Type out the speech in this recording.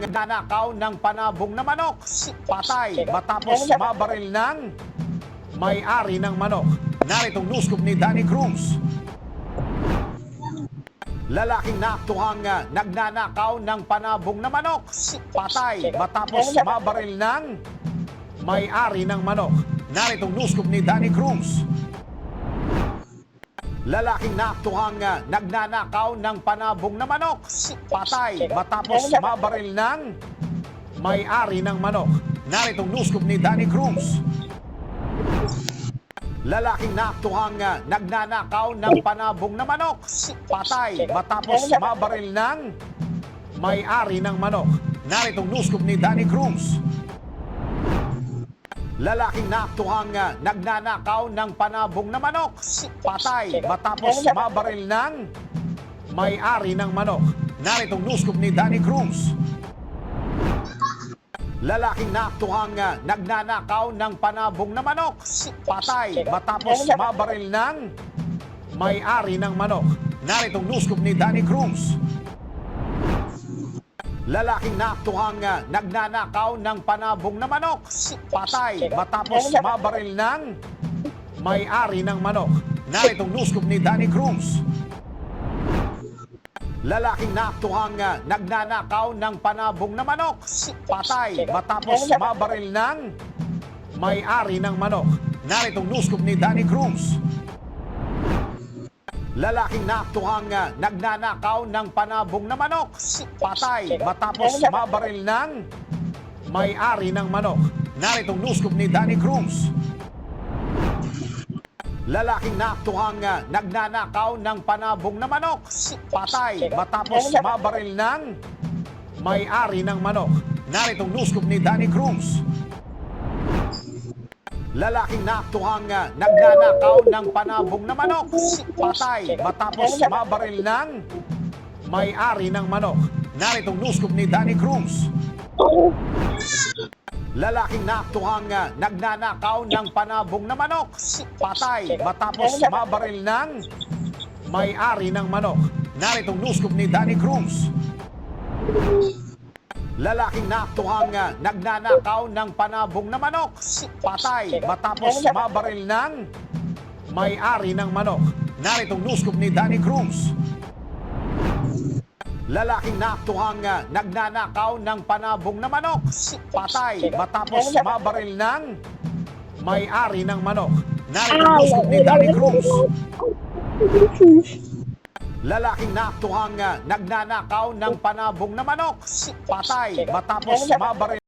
nanakaw ng panabong na manok. Patay matapos mabaril ng may-ari ng manok. Naritong news scoop ni Danny Cruz. Lalaking naaktuhang nagnanakaw ng panabong na manok. Patay matapos mabaril ng may-ari ng manok. Naritong news scoop ni Danny Cruz. Lalaking naaktuhang nagnanakaw ng panabong na manok. Patay matapos mabaril ng may-ari ng manok. Naritong news scoop ni Danny Cruz. Lalaking naaktuhang nagnanakaw ng panabong na manok. Patay matapos mabaril ng may-ari ng manok. Naritong news scoop ni Danny Cruz. Lalaking naaktuhang nagnanakaw ng panabong na manok. Patay matapos mabaril ng may-ari ng manok. Naritong news scoop ni Danny Cruz. Lalaking naaktuhang nagnanakaw ng panabong na manok. Patay matapos mabaril ng may-ari ng manok. Naritong news scoop ni Danny Cruz. Lalaking naaktuhang nagnanakaw ng panabong na manok. Patay matapos mabaril ng may-ari ng manok. Naritong news scoop ni Danny Cruz. Lalaking naaktuhang nagnanakaw ng panabong na manok. Patay matapos mabaril ng may-ari ng manok. Naritong news scoop ni Danny Cruz. Lalaking naaktuhang nagnanakaw ng panabong na manok. Patay matapos mabaril ng may-ari ng manok. Naritong news scoop ni Danny Cruz. Lalaking naaktuhang nagnanakaw ng panabong na manok. Patay matapos mabaril ng may-ari ng manok. Naritong news scoop ni Danny Cruz. Lalaking naaktuhang nagnanakaw ng panabong na manok. Patay matapos mabaril ng may-ari ng manok. Naritong news scoop ni Danny Cruz. Lalaking naaktuhang nagnanakaw ng panabong na manok. Patay matapos mabaril ng may-ari ng manok. Naritong news scoop ni Danny Cruz. Lalaking naaktuhang nagnanakaw ng panabong na manok. Patay matapos mabaril ng may-ari ng manok. Naritong news scoop ni Danny Cruz. Lalaking naaktuhang nagnanakaw ng panabong na manok. Patay matapos mabaril ng may-ari ng manok. Naritong news scoop ni Danny Cruz. Lalaking naaktuhang nagnanakaw ng panabong na manok. Patay matapos mabaril